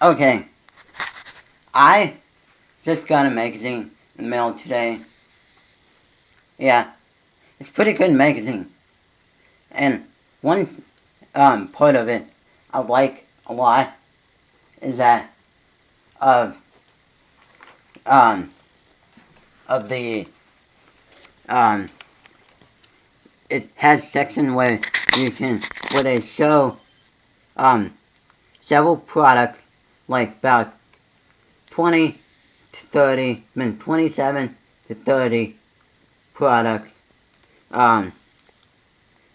Okay, I just got a magazine in the mail today. Yeah, it's a pretty good magazine. And one part of it I like a lot is that of um, of the um, it has section where where they show um, several products, like about 20 to 30, I mean 27 to 30 products um,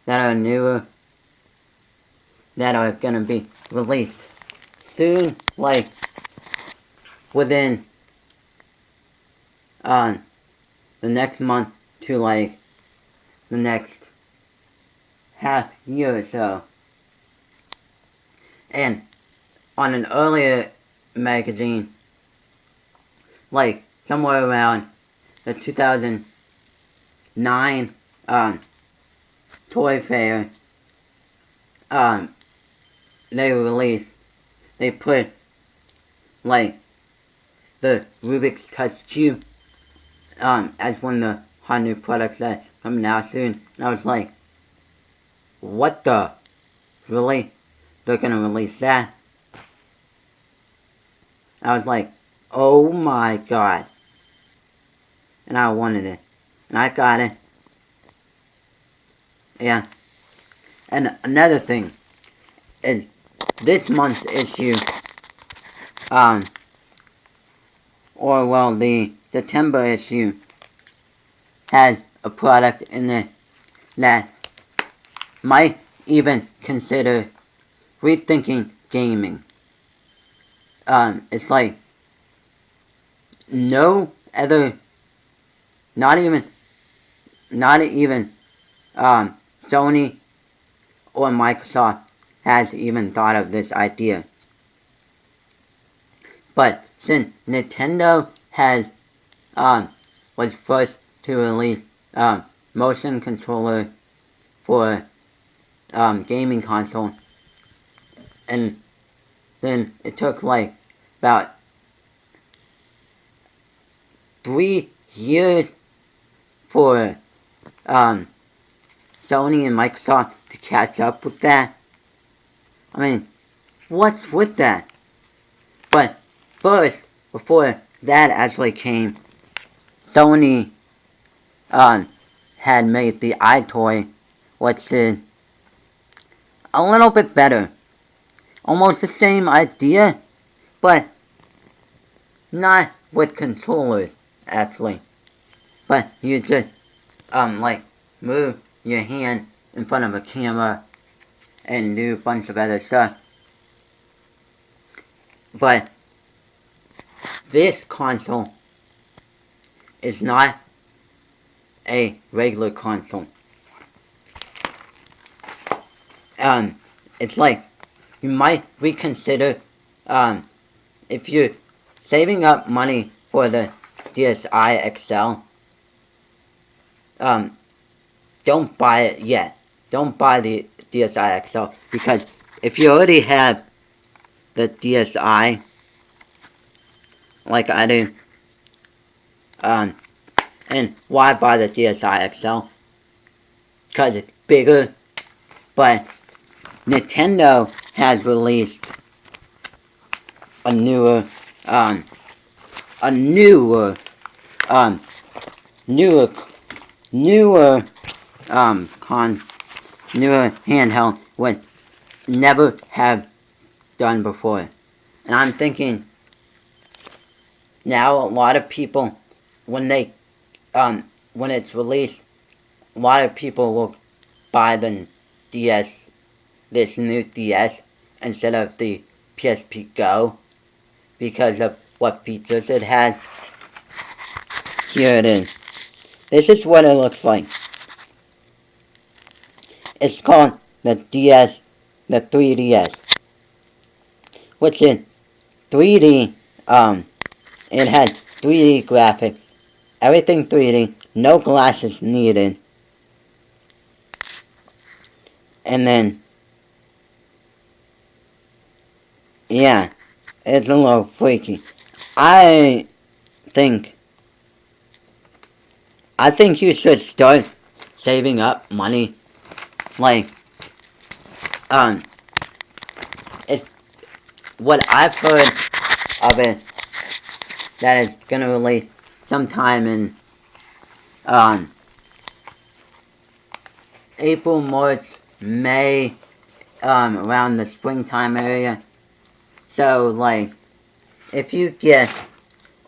that are newer, that are gonna be released soon, like within uh, the next month to like the next half year or so. And on an earlier magazine, like somewhere around the 2009 Toy Fair, um, they put like the Rubik's Touch Cube as one of the hot new products that's coming out soon. And I was like, what the? Really? They're gonna release that? I was like, oh my god. And I wanted it. And I got it. Yeah. And another thing is this month's issue, or well, the September issue has a product in it that might even consider rethinking gaming. It's like no other, not even Sony or Microsoft has even thought of this idea. But since Nintendo was first to release motion controller for gaming console, and then it took like about 3 years for Sony and Microsoft to catch up with that. I mean, what's with that? But first, before that actually came, Sony had made the iToy, which is a little bit better. Almost the same idea, but not with controllers, actually. But you just, like, move your hand in front of a camera and do a bunch of other stuff. But this console is not a regular console. It's like you might reconsider if you're saving up money for the DSi XL. Don't buy it yet. Don't buy the DSi XL, because if you already have the DSi, like I do, and why buy the DSi XL? Because it's bigger, but Nintendo has released a newer, newer handheld would never have done before. And I'm thinking now a lot of people, when it's released, a lot of people will buy the DS, this new DS, instead of the PSP Go, because of what features it has. Here it is. This is what it looks like. It's called the 3DS, which is 3D, it has 3D graphics, everything 3D, no glasses needed. And then, yeah, it's a little freaky. I think you should start saving up money. Like, um, it's what I've heard of it that is gonna release sometime in um April, March, May, around the springtime area. So like, if you get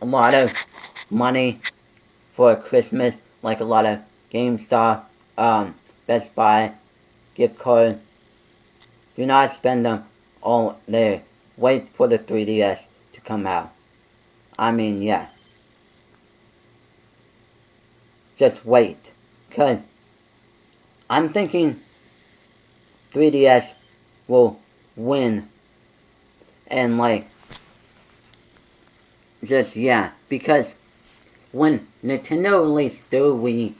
a lot of money for Christmas, like a lot of GameStop, Best Buy, gift card, do not spend them all there. Wait for the 3DS to come out. I mean, yeah. Just wait. Cause I'm thinking 3DS will win. And like, just, yeah. Because when Nintendo released their Wii,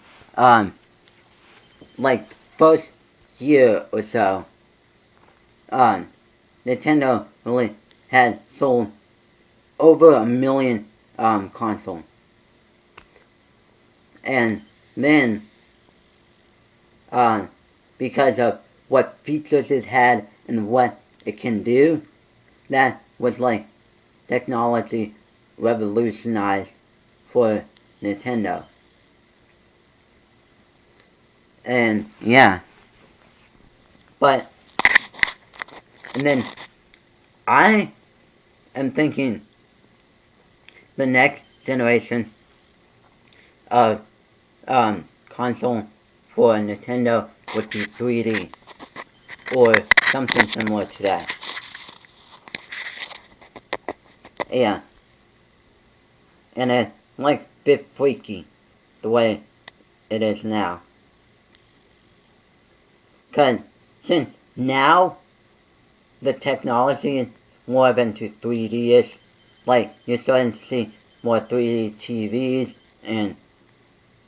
like, first year or so, Nintendo really had sold over 1 million consoles. And then, because of what features it had and what it can do, that was like technology revolutionized for Nintendo. And yeah, but, and then I am thinking the next generation of console for Nintendo would be 3D or something similar to that. Yeah, and it's like a bit freaky the way it is now. Cause since now the technology is more into 3D-ish, like you're starting to see more 3D TVs and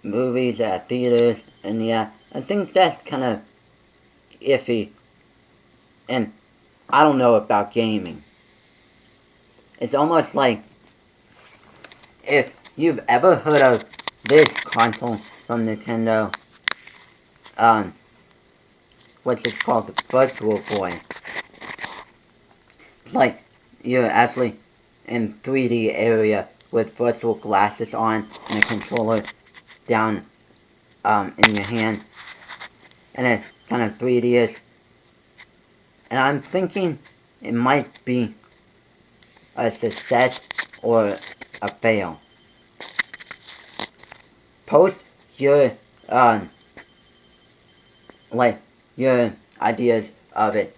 movies at theaters, and yeah, I think that's kind of iffy, and I don't know about gaming. It's almost like, if you've ever heard of this console from Nintendo, what's it called, the Virtual Boy. It's like you're actually in 3D area with virtual glasses on and a controller down in your hand, and it's kind of 3D-ish. And I'm thinking it might be a success or a fail. Post your like your ideas of it,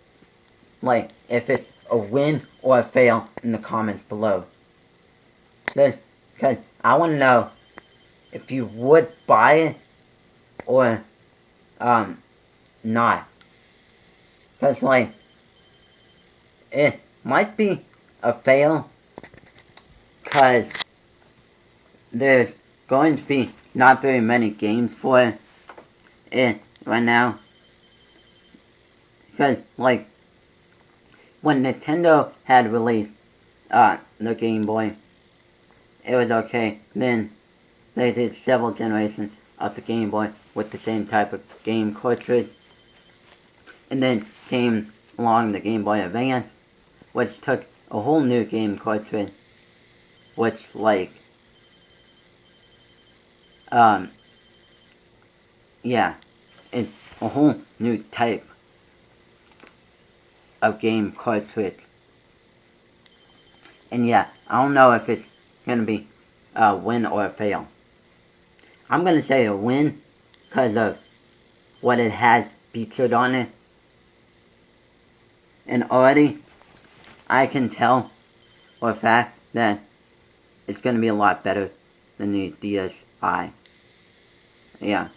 like if it's a win or a fail, in the comments below. Because I want to know if you would buy it or not. Because like, it might be a fail because there's going to be not very many games for it right now. Because like, when Nintendo had released the Game Boy, it was okay. Then they did several generations of the Game Boy with the same type of game cartridge. And then came along the Game Boy Advance, which took a whole new game cartridge, which like, yeah, it's a whole new type of game cartridge. And yeah, I don't know if it's gonna be a win or a fail. I'm gonna say a win because of what it has featured on it. And already, I can tell for a fact that it's gonna be a lot better than the DSi. Yeah.